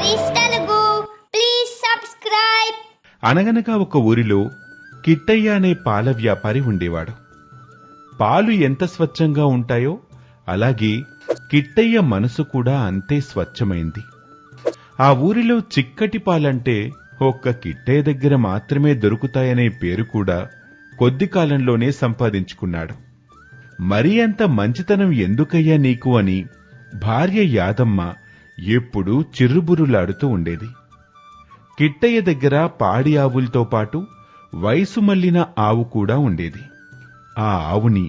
Stories Telugu please subscribe. అనగనగా ఒక ఊరిలో కిట్టయ్య అనే పాల వ్యాపారి ఉండేవాడు. పాలు ఎంత స్వచ్ఛంగా ఉంటాయో అలాగే కిట్టయ్య మనసు కూడా అంతే స్వచ్ఛమైంది. ఆ ఊరిలో చిక్కటి పాలంటే ఒక్క కిట్టయ్య దగ్గర మాత్రమే దొరుకుతాయనే పేరు కూడా కొద్ది కాలంలోనే సంపాదించుకున్నాడు. మరీ అంత మంచితనం ఎందుకయ్యా నీకు అని భార్య యాదమ్మ ఎప్పుడూ చిర్రుబుర్రులాడుతూ ఉండేది. కిట్టయ్య దగ్గర పాడి ఆవులతో పాటు వయసు మళ్లిన ఆవు కూడా ఉండేది. ఆ ఆవుని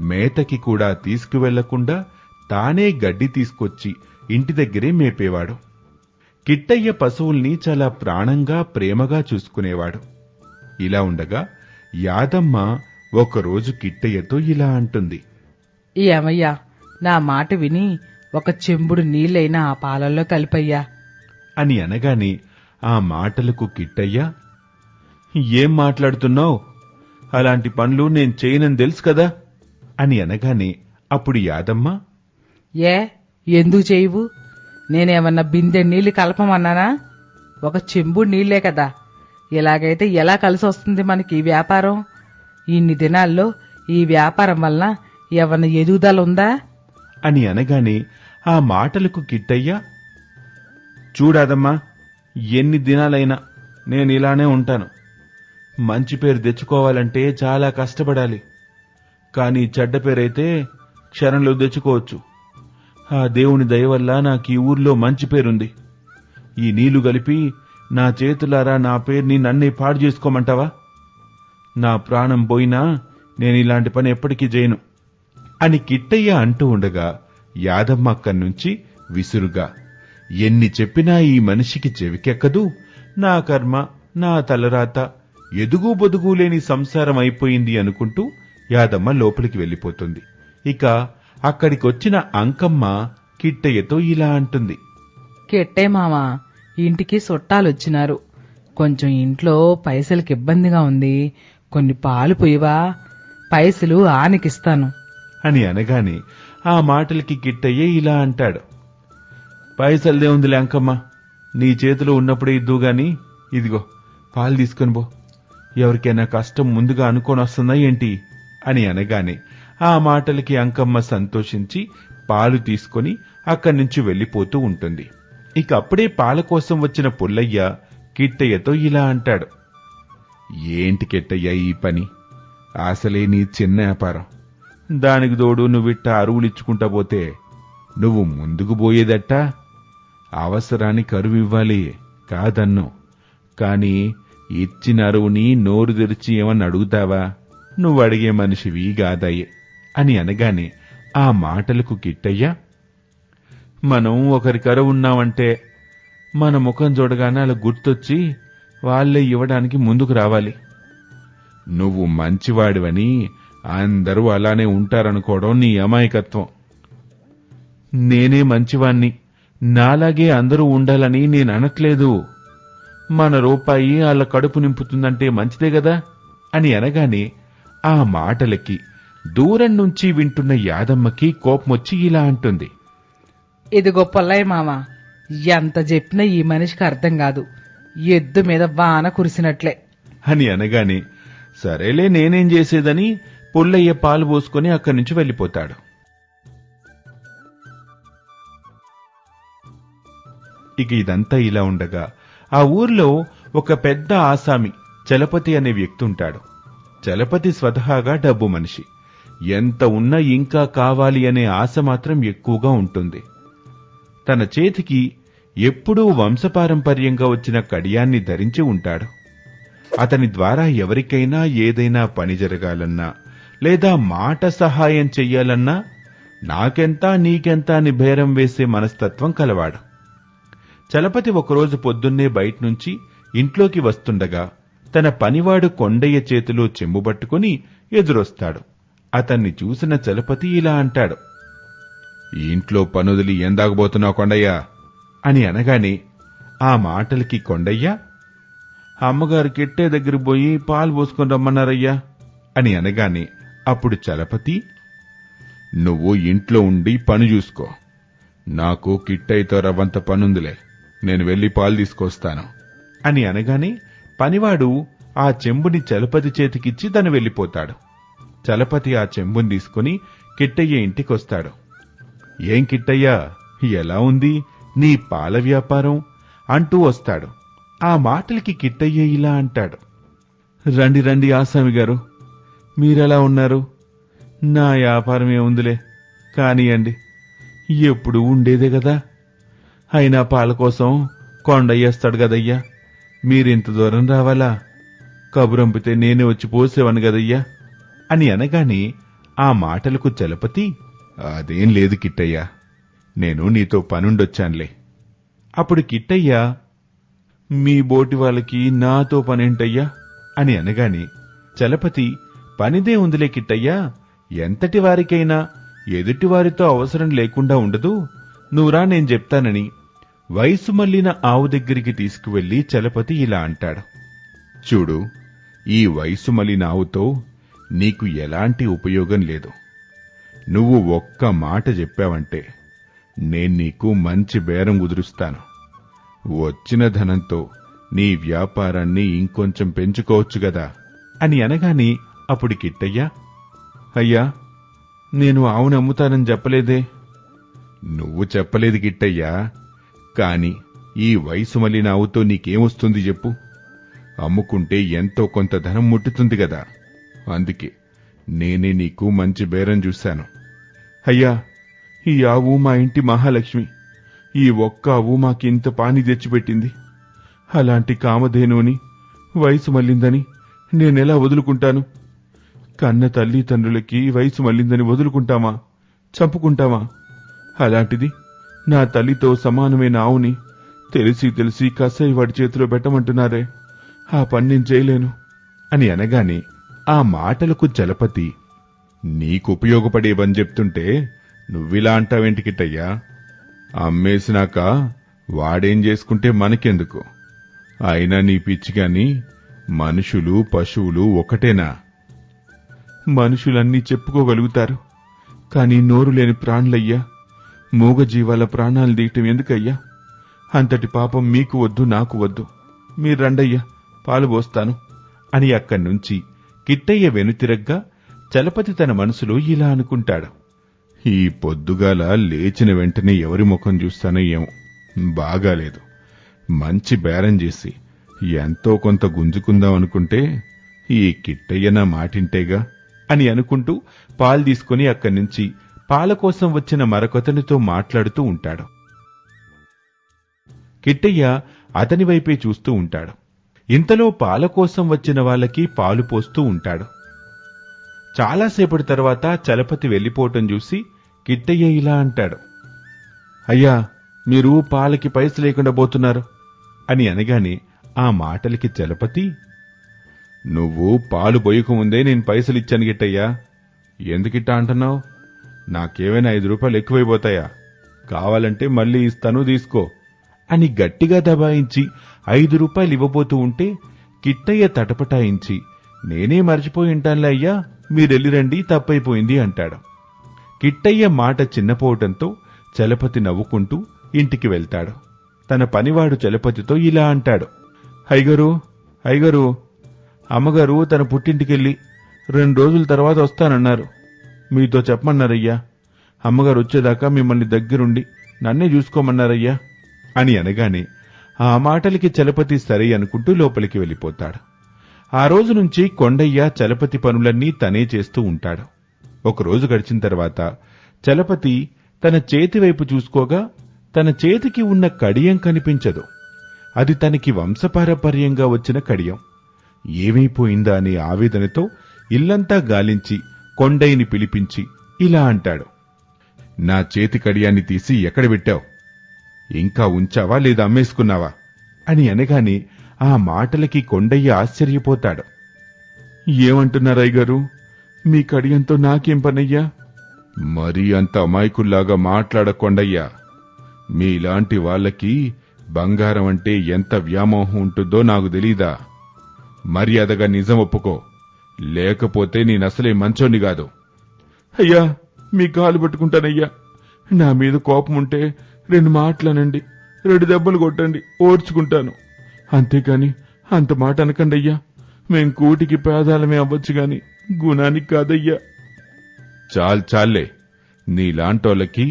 మేతకి కూడా తీసుకువెళ్లకుండా తానే గడ్డి తీసుకొచ్చి ఇంటి దగ్గరే మేపేవాడు. కిట్టయ్య పశువుల్ని చాలా ప్రాణంగా ప్రేమగా చూసుకునేవాడు. ఇలా ఉండగా యాదమ్మ ఒకరోజు కిట్టయ్యతో ఇలా అంటుంది. ఏమయ్యా, నా మాట విని ఒక చెంబుడు నీళ్ళైనా ఆ పాలల్లో కలిపయ్యా అని అనగానే ఆ మాటలకు కిట్టయ్య, ఏం మాట్లాడుతున్నావు? అలాంటి పనులు నేను చేయనని తెలుసు కదా అని అనగానే అప్పుడు యాదమ్మ, ఏ ఎందుకు చేయవు? నేనేమన్నా బిందె నీళ్లు కలపమన్నానా? ఒక చెంబుడు నీళ్లే కదా. ఇలాగైతే ఎలా కలిసి వస్తుంది మనకి ఈ వ్యాపారం? ఇన్ని దినాల్లో ఈ వ్యాపారం వలన ఏమన్నా ఎదుగుదల ఉందా అని అనగానే ఆ మాటలకు కిట్టయ్య, చూడాదమ్మా, ఎన్ని దినాలైనా నేను ఇలానే ఉంటాను. మంచి పేరు తెచ్చుకోవాలంటే చాలా కష్టపడాలి. కానీ చెడ్డ పేరైతే క్షణంలో తెచ్చుకోవచ్చు. ఆ దేవుని దయ వల్ల నాకు ఈ ఊర్లో మంచి పేరుంది. ఈ నీళ్లు కలిపి నా చేతులారా నా పేరుని నన్నే పాడు చేసుకోమంటావా? నా ప్రాణం పోయినా నేను ఇలాంటి పని ఎప్పటికీ చేయను అని కిట్టయ్య అంటూ ఉండగా యాదమ్మ అక్కడ్నుంచి విసురుగా, ఎన్ని చెప్పినా ఈ మనిషికి చెవికెక్కదు, నా కర్మ, నా తలరాత, ఎదుగు బొదుగు లేని సంసారం అయిపోయింది అనుకుంటూ యాదమ్మ లోపలికి వెళ్లిపోతుంది. ఇక అక్కడికొచ్చిన అంకమ్మ కిట్టయ్యతో ఇలా అంటుంది. కిట్టే మామా, ఇంటికి చుట్టాలొచ్చినారు. కొంచెం ఇంట్లో పైసలకి ఇబ్బందిగా ఉంది. కొన్ని పాలు పోయివా? పైసలు ఆనకిస్తాను అని అనగానే ఆ మాటలకి కిట్టయ్య ఇలా అంటాడు. పైసలదే ఉందిలే అంకమ్మ, నీ చేతిలో ఉన్నప్పుడే ఇద్దుగాని, ఇదిగో పాలు తీసుకొని పో. ఎవరికైనా కష్టం ముందుగా అనుకోని వస్తుందా ఏంటి అని అనగానే ఆ మాటలకి అంకమ్మ సంతోషించి పాలు తీసుకొని అక్కడి నుంచి వెళ్లిపోతూ ఉంటుంది. ఇక అప్పుడే పాల కోసం వచ్చిన పుల్లయ్య కిట్టయ్యతో ఇలా అంటాడు. ఏంటి కిట్టయ్య ఈ పని? అసలే నీ చిన్న వ్యాపారం. దానికి తోడు నువ్విట్ట అరువులిచ్చుకుంటా పోతే నువ్వు ముందుకు పోయేదట్టా? అవసరానికి అరువు ఇవ్వాలి కాదన్ను, కాని ఇచ్చిన అరువుని నోరు తెరిచి ఏమని అడుగుతావా? నువ్వు అడిగే మనిషివి గాదయ్యే అని అనగానే ఆ మాటలకు కిట్టయ్య, మనం ఒకరికి అరువు ఉన్నామంటే మన ముఖం చూడగానే అలా గుర్తొచ్చి వాళ్లే ఇవ్వడానికి ముందుకు రావాలి. నువ్వు మంచివాడివని అందరూ అలానే ఉంటారనుకోవడం నీ అమాయకత్వం. నేనే మంచివాణ్ణి, నాలాగే అందరూ ఉండాలని నేను అనట్లేదు. మన రూపాయి వాళ్ళ కడుపు నింపుతుందంటే మంచిదే గదా అని అనగానే ఆ మాటలకి దూరం నుంచి వింటున్న యాదమ్మకి కోపమొచ్చి ఇలా అంటుంది. ఇదిగో పొల్లయ్య మామ, ఎంత చెప్పినా ఈ మనిషికి అర్థం కాదు. ఎద్దు మీద వాన కురిసినట్లే అని అనగానే సరేలే నేనేం చేసేదని పుల్లయ్య పాలు పోసుకుని అక్కడి నుంచి వెళ్లిపోతాడు. ఇక ఇదంతా ఇలా ఉండగా ఆ ఊర్లో ఒక పెద్ద ఆసామి చలపతి అనే వ్యక్తి ఉంటాడు. చలపతి స్వతహాగా డబ్బు మనిషి. ఎంత ఉన్నా ఇంకా కావాలి అనే ఆశ మాత్రం ఎక్కువగా ఉంటుంది. తన చేతికి ఎప్పుడూ వంశపారంపర్యంగా వచ్చిన కడియాన్ని ధరించి ఉంటాడు. అతని ద్వారా ఎవరికైనా ఏదైనా పని జరగాలన్నా లేదా మాట సహాయం చెయ్యాలన్నా నాకెంత నీకెంత అని బేరం వేసే మనస్తత్వం కలవాడు. చలపతి ఒకరోజు పొద్దున్నే బయట్నుంచి ఇంట్లోకి వస్తుండగా తన పనివాడు కొండయ్య చేతిలో చెంబుబట్టుకుని ఎదురొస్తాడు. అతన్ని చూసిన చలపతి ఇలా అంటాడు. ఈ ఇంట్లో పనుదిలి ఎందాగబోతున్నావు కొండయ్య అని అనగానే ఆ మాటలకి కొండయ్య, అమ్మగారు కిట్టే దగ్గర పోయి పాలు పోసుకొని రమ్మన్నారయ్యా అని అనగానే అప్పుడు చలపతి, నువ్వు ఇంట్లో ఉండి పని చూసుకో, నాకు కిట్టయ్యతో రవ్వంత పనుందిలే నేను వెళ్లి పాలు తీసుకొస్తాను అని అనగానే పనివాడు ఆ చెంబుని చలపతి చేతికిచ్చి తను వెళ్లిపోతాడు. చలపతి ఆ చెంబుని తీసుకుని కిట్టయ్య ఇంటికొస్తాడు. ఏం కిట్టయ్యా, ఎలా ఉంది నీ పాల వ్యాపారం అంటూ వస్తాడు. ఆ మాటలకి కిట్టయ్య ఇలా అంటాడు. రండి రండి ఆసామి గారు, మీరెలా ఉన్నారు? నా వ్యాపారం ఏముందిలే కానియండి, ఎప్పుడు ఉండేదే కదా. అయినా పాల కోసం కొండయ్యేస్తాడు కదయ్యా, మీరింత దూరం రావాలా? కబురంపితే నేనే వచ్చి పోసేవాను కదయ్యా అని అనగానే ఆ మాటలకు చలపతి, అదేం లేదు కిట్టయ్య, నేను నీతో పనుండొచ్చానులే. అప్పుడు కిట్టయ్య, మీ బోటి వాళ్ళకి నాతో పనేంటయ్యా అని అనగానే చలపతి, పనిదే ఉందిలే కిట్టయ్యా, ఎంతటి వారికైనా ఎదుటివారితో అవసరం లేకుండా ఉండదు, నువ్వురా నేను చెప్తానని వయసు మళ్లిన ఆవు దగ్గరికి తీసుకువెళ్లి చలపతి ఇలా అంటాడు. చూడు, ఈ వయసు మళ్లిన ఆవుతో నీకు ఎలాంటి ఉపయోగం లేదు. నువ్వు ఒక్క మాట చెప్పావంటే నేను నీకు మంచి బేరం కుదురుస్తాను. వచ్చిన ధనంతో నీ వ్యాపారాన్ని ఇంకొంచెం పెంచుకోవచ్చు గదా అని అనగాని అప్పుడు కిట్టయ్య, అయ్యా నేను ఆవును అమ్ముతానని చెప్పలేదే. నువ్వు చెప్పలేదు కిట్టయ్యా, కాని ఈ వయసు మళ్లిన ఆవుతో నీకేమొస్తుంది చెప్పు? అమ్ముకుంటే ఎంతో కొంత ధనం ముట్టుతుంది గదా, అందుకే నేనే నీకు మంచి బేరం చూశాను. అయ్యా, ఈ ఆవు మా ఇంటి మహాలక్ష్మి, ఈ ఒక్క ఆవు మాకింత పాని తెచ్చిపెట్టింది. అలాంటి కామధేనుని వయసు మళ్లిందని నేనెలా వదులుకుంటాను? కన్న తల్లిదండ్రులకి వయసు మళ్లిందని వదులుకుంటామా, చంపుకుంటామా? అలాంటిది నా తల్లితో సమానమైన ఆవుని తెలిసి తెలిసి కసాయి వాడి చేతిలో పెట్టమంటున్నారే, ఆ పని నేను చేయలేను అని అనగానే ఆ మాటలకు చలపతి, నీకుపయోగపడేవని చెప్తుంటే నువ్విలా అంటావేంటి కిట్టయ్యా? అమ్మేసినాక వాడేం చేసుకుంటే మనకెందుకు? అయినా నీ పిచ్చిగాని మనుషులు పశువులు ఒకటేనా? మనుషులన్నీ చెప్పుకోగలుగుతారు, కాని నోరు లేని ప్రాణులయ్యా, మూగజీవాల ప్రాణాలు తీయటం ఎందుకయ్యా? అంతటి పాపం మీకు వద్దు, నాకు వద్దు. మీరు రండయ్యా, పాలు పోస్తాను అని అక్కడ్నుంచి కిట్టయ్య వెనుతిరగ్గా చలపతి తన మనసులో ఇలా అనుకుంటాడు. ఈ పొద్దుగాల లేచిన వెంటనే ఎవరి ముఖం చూస్తానో ఏమో, బాగాలేదు. మంచి బేరం చేసి ఎంతో కొంత గుంజుకుందాం అనుకుంటే ఈ కిట్టయ్య నా మాటింటేగా అని అనుకుంటూ పాలు తీసుకుని అక్కడ్నుంచి పాల కోసం వచ్చిన మరొకతనితో మాట్లాడుతూ ఉంటాడు. కిట్టయ్య అతని వైపే చూస్తూ ఉంటాడు. ఇంతలో పాల కోసం వచ్చిన వాళ్ళకి పాలు పోస్తూ ఉంటాడు. చాలాసేపటి తర్వాత చలపతి వెళ్లిపోవటం చూసి కిట్టయ్య ఇలా అంటాడు. అయ్యా, మీరు పాలకి పైసలు లేకుండా పోతున్నారు అని అనగానే ఆ మాటలకి చలపతి, నువ్వు పాలు పోయకముందే నేను పైసలిచ్చాను గిట్టయ్యా, ఎందుకిట్టా అంటున్నావు? నాకేమైనా 5 రూపాయలు ఎక్కువైపోతాయా? కావాలంటే మళ్ళీ ఇస్తాను, తీసుకో అని గట్టిగా దబాయించి 5 రూపాయలు ఇవ్వబోతూ ఉంటే కిట్టయ్య తటపటాయించి, నేనే మర్చిపోయి ఉంటానులే అయ్యా, మీరెళ్ళిరండి, తప్పైపోయింది అంటాడు. కిట్టయ్య మాట చిన్నపోవటంతో చలపతి నవ్వుకుంటూ ఇంటికి వెళ్తాడు. తన పనివాడు చలపతితో ఇలా అంటాడు. అయ్యగారు, అమ్మగారు తన పుట్టింటికెళ్ళి 2 రోజుల తర్వాత వస్తానన్నారు. మీతో చెప్పమన్నారయ్యా. అమ్మగారు వచ్చేదాకా మిమ్మల్ని దగ్గరుండి నన్నే చూసుకోమన్నారయ్యా అని అనగానే ఆ మాటలకి చలపతి సరే అనుకుంటూ లోపలికి వెళ్ళిపోతాడు. ఆ రోజు నుంచి కొండయ్య చలపతి పనులన్నీ తనే చేస్తూ ఉంటాడు. ఒకరోజు గడిచిన తర్వాత చలపతి తన చేతివైపు చూసుకోగా తన చేతికి ఉన్న కడియం కనిపించదు. అది తనకి వంశపారపర్యంగా వచ్చిన కడియం. ఏమైపోయిందా అనే ఆవేదనతో ఇల్లంతా గాలించి కొండయ్యని పిలిపించి ఇలా అంటాడు. నా చేతి కడియాన్ని తీసి ఎక్కడ పెట్టావు? ఇంకా ఉంచావా లేదా అమ్మేసుకున్నావా అని అనగానే ఆ మాటలకి కొండయ్య ఆశ్చర్యపోతాడు. ఏమంటున్నారయ్యగారు, మీ కడియంతో నాకేం పనయ్యా? మరీ అంత అమాయకుల్లాగా మాట్లాడకొండయ్యా. మీలాంటి వాళ్ళకి బంగారం అంటే ఎంత వ్యామోహం ఉంటుందో నాకు తెలీదా? మర్యాదగా నిజం ఒప్పుకో, లేకపోతే నేనసలే మంచోని కాదు. అయ్యా, మీ కాలు పట్టుకుంటానయ్యా, నా మీద కోపం ఉంటే 2 మాటలనండి, 2 దెబ్బలు కొట్టండి, ఓర్చుకుంటాను. అంతేకాని అంత మాట అనకండయ్యా. మేం కూటికి పేదాలమే అవ్వచ్చు గాని గుణానికి కాదయ్యా. చాలే, నీలాంటోళ్ళకి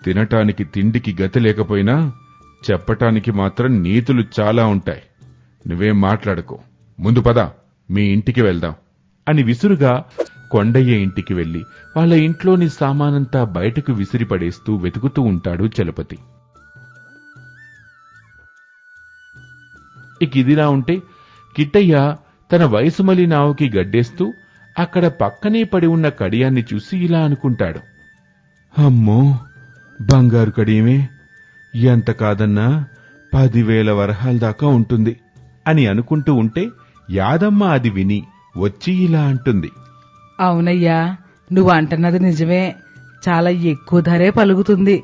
తినటానికి తిండికి గతి లేకపోయినా చెప్పటానికి మాత్రం నీతులు చాలా ఉంటాయి. నువ్వేం మాట్లాడుకో, ముందు పద, మీ ఇంటికి వెళ్దాం అని విసురుగా కొండయ్య ఇంటికి వెళ్లి వాళ్ళ ఇంట్లోని సామానంతా బయటకు విసిరిపడేస్తూ వెతుకుతూ ఉంటాడు చలపతి. ఇదిలా ఉంటే కిట్టయ్య తన వయసు మళ్ళీ నావుకి గడ్డేస్తూ అక్కడ పక్కనే పడి ఉన్న కడియాన్ని చూసి ఇలా అనుకుంటాడు. అమ్మో, బంగారు కడియమే, ఎంత కాదన్నా 10,000 వరహాల దాకా ఉంటుంది అని అనుకుంటూ ఉంటే యాదమ్మ అది విని వచ్చి ఇలా అంటుంది. అవునయ్యా, నువ్వు అంటున్నది నిజమే, చాలా ఎక్కువ ధరే పలుకుతుంది.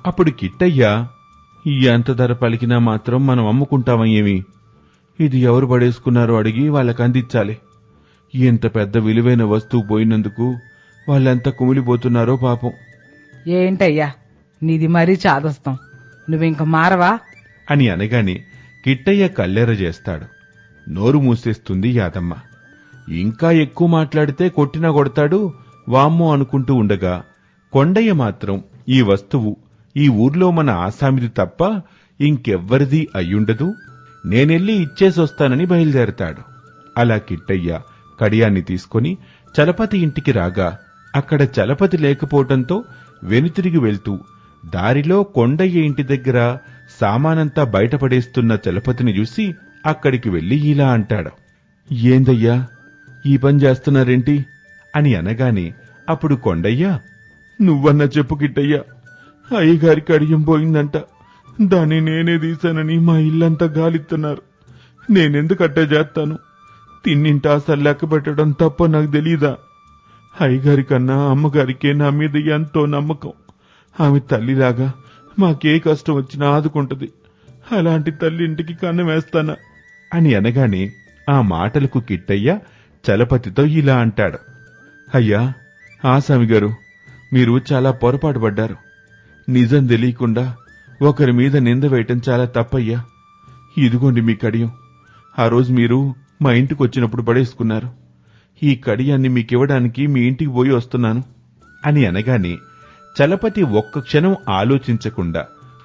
అప్పుడు కిట్టయ్య, ఎంత ధర పలికినా మాత్రం మనం అమ్ముకుంటామా ఏమి? ఇది ఎవరు పడేసుకున్నారో అడిగి వాళ్ళకి అందించాలి. ఎంత పెద్ద విలువైన వస్తువు పోయినందుకు వాళ్ళెంత కుమిలిపోతున్నారో పాపం. ఏంటయ్యా నీది మరీ చాదస్తం, నువ్వింక మారవా అని అనగానే కిట్టయ్య కల్లెర చేస్తాడు. నోరు మూసేస్తుంది యాదమ్మ. ఇంకా ఎక్కువ మాట్లాడితే కొట్టినా కొడతాడు, వామ్మో అనుకుంటూ ఉండగా కొండయ్య మాత్రం ఈ వస్తువు ఈ ఊర్లో మన ఆసామిది తప్ప ఇంకెవ్వరిది అయ్యుండదు, నేనెళ్ళి ఇచ్చేసొస్తానని బయలుదేరతాడు. అలా కిట్టయ్య కడియాన్ని తీసుకుని చలపతి ఇంటికి రాగా అక్కడ చలపతి లేకపోవటంతో వెనుతిరిగి వెళ్తూ దారిలో కొండయ్య ఇంటి దగ్గర సామానంతా బయటపడేస్తున్న చలపతిని చూసి అక్కడికి వెళ్లి ఇలా అంటాడు. ఏందయ్యా ఈ పని చేస్తున్నారేంటి అని అనగానే అప్పుడు కొండయ్య, నువ్వన్నా చెప్పు కిట్టయ్యా, అయ్యగారి కడియం పోయిందంట, దాన్ని నేనే తీశానని మా ఇల్లంతా గాలిస్తున్నారు. నేనెందుకట్టే చేస్తాను? తిన్నింటా అసలు లెక్క పెట్టడం తప్ప నాకు తెలీదా? అయ్యగారి కన్నా అమ్మగారికే నా మీద ఎంతో నమ్మకం. ఆమె తల్లిలాగా మాకే కష్టం వచ్చినా ఆదుకుంటది. అలాంటి తల్లి ఇంటికి కన్నం వేస్తానా అని అనగానే ఆ మాటలకు కిట్టయ్య చలపతితో ఇలా అంటాడు. అయ్యా ఆసామి గారు, మీరు చాలా పొరపాటు పడ్డారు. నిజం తెలియకుండా ఒకరి మీద నింద వేయటం చాలా తప్పయ్యా. ఇదిగోండి మీ కడియం. ఆ రోజు మీరు మా ఇంటికి వచ్చినప్పుడు పడేసుకున్నారు. ఈ కడియాన్ని మీకివ్వడానికి మీ ఇంటికి పోయి వస్తున్నాను అని అనగానే చలపతి ఒక్క క్షణం ఆలోచించకుండా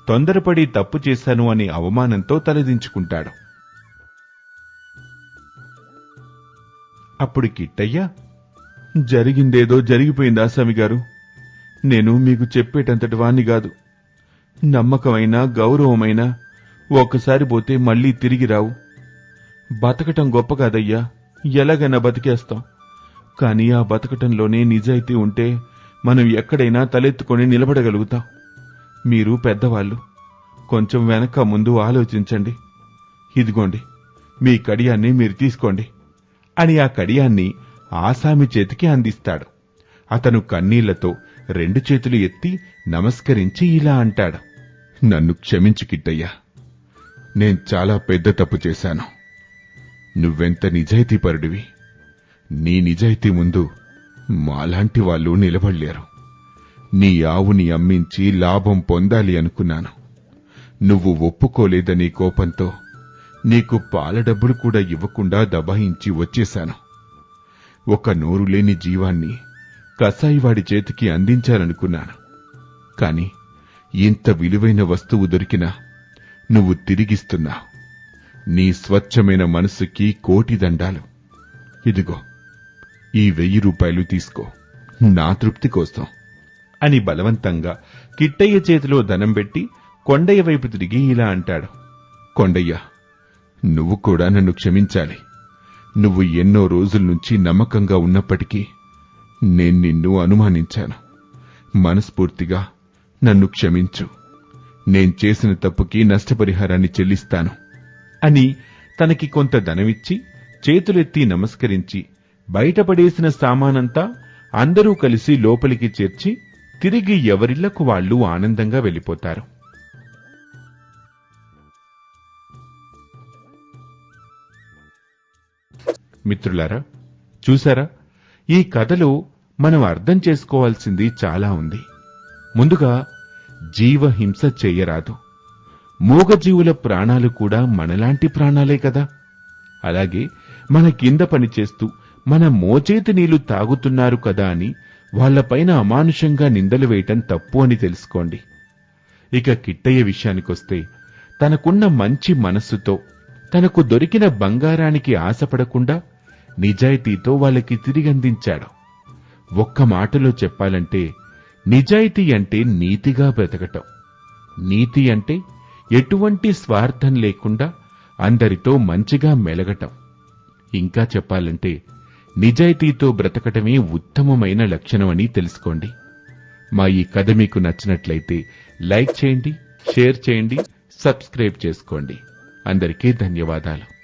తొందరపడి తప్పు చేశాను అనే అవమానంతో తలదించుకుంటాడు. అప్పుడు కిట్టయ్య, జరిగిందేదో జరిగిపోయింది ఆసామి గారు. నేను మీకు చెప్పేటంతటి వాణ్ణి కాదు. నమ్మకమైనా గౌరవమైనా ఒక్కసారి పోతే మళ్లీ తిరిగి రావు. బతకటం గొప్ప కాదయ్యా, ఎలాగైనా బతికేస్తాం. కాని ఆ బతకటంలోనే నిజాయితీ ఉంటే మనం ఎక్కడైనా తలెత్తుకొని నిలబడగలుగుతాం. మీరు పెద్దవాళ్లు, కొంచెం వెనక ముందు ఆలోచించండి. ఇదిగోండి మీ కడియాన్ని మీరు తీసుకోండి అని ఆ కడియాన్ని ఆసామి చేతికి అందిస్తాడు. అతను కన్నీళ్లతో 2 చేతులు ఎత్తి నమస్కరించి ఇలా అంటాడు. నన్ను క్షమించు కిట్టయ్యా, నేను చాలా పెద్ద తప్పు చేశాను. నువ్వెంత నిజాయితీపరుడివి. నీ నిజాయితీ ముందు మాలాంటి వాళ్ళు నిలబడలేరు. నీ ఆవుని అమ్మించి లాభం పొందాలి అనుకున్నాను. నువ్వు ఒప్పుకోలేదని కోపంతో నీకు పాల డబ్బులు కూడా ఇవ్వకుండా దబాయించి వచ్చేశాను. ఒక నోరు లేని జీవాన్ని కసాయివాడి చేతికి అందించాలనుకున్నాను. కాని ఇంత విలువైన వస్తువు దొరికినా నువ్వు తిరిగిస్తున్నావు. నీ స్వచ్ఛమైన మనసుకి కోటి దండాలు. ఇదిగో ఈ 1000 రూపాయలు తీసుకో, నా తృప్తి కోసం అని బలవంతంగా కిట్టయ్య చేతిలో ధనం పెట్టి కొండయ్య వైపు తిరిగి ఇలా అంటాడు. కొండయ్య, నువ్వు కూడా నన్ను క్షమించాలి. నువ్వు ఎన్నో రోజుల నుంచి నమ్మకంగా ఉన్నప్పటికీ నేను నిన్ను అనుమానించాను. మనస్ఫూర్తిగా నన్ను క్షమించు. నేను చేసిన తప్పుకి నష్టపరిహారాన్ని చెల్లిస్తాను అని తనకి కొంత ధనమిచ్చి చేతులెత్తి నమస్కరించి బయటపడేసిన సామానంతా అందరూ కలిసి లోపలికి చేర్చి తిరిగి ఎవరిళ్లకు వాళ్లు ఆనందంగా వెళ్లిపోతారు. మిత్రులారా, చూసారా, ఈ కథలో మనం అర్థం చేసుకోవాల్సింది చాలా ఉంది. ముందుగా జీవహింస చెయ్యరాదు. మూగజీవుల ప్రాణాలు కూడా మనలాంటి ప్రాణాలే కదా. అలాగే మన కింద పనిచేస్తూ మన మోచేతి నీళ్లు తాగుతున్నారు కదా అని వాళ్లపైన అమానుషంగా నిందలు వేయటం తప్పు అని తెలుసుకోండి. ఇక కిట్టయ్య విషయానికొస్తే తనకున్న మంచి మనస్సుతో తనకు దొరికిన బంగారానికి ఆశపడకుండా నిజాయితీతో వాళ్ళకి తిరిగందించాడు. ఒక్క మాటలో చెప్పాలంటే నిజాయితీ అంటే నీతిగా బ్రతకటం. నీతి అంటే ఎటువంటి స్వార్థం లేకుండా అందరితో మంచిగా మెలగటం. ఇంకా చెప్పాలంటే నిజాయితీతో బ్రతకటమే ఉత్తమమైన లక్షణమని తెలుసుకోండి. మా ఈ కథ మీకు నచ్చినట్లయితే లైక్ చేయండి, షేర్ చేయండి, సబ్స్క్రైబ్ చేసుకోండి. అందరికీ ధన్యవాదాలు.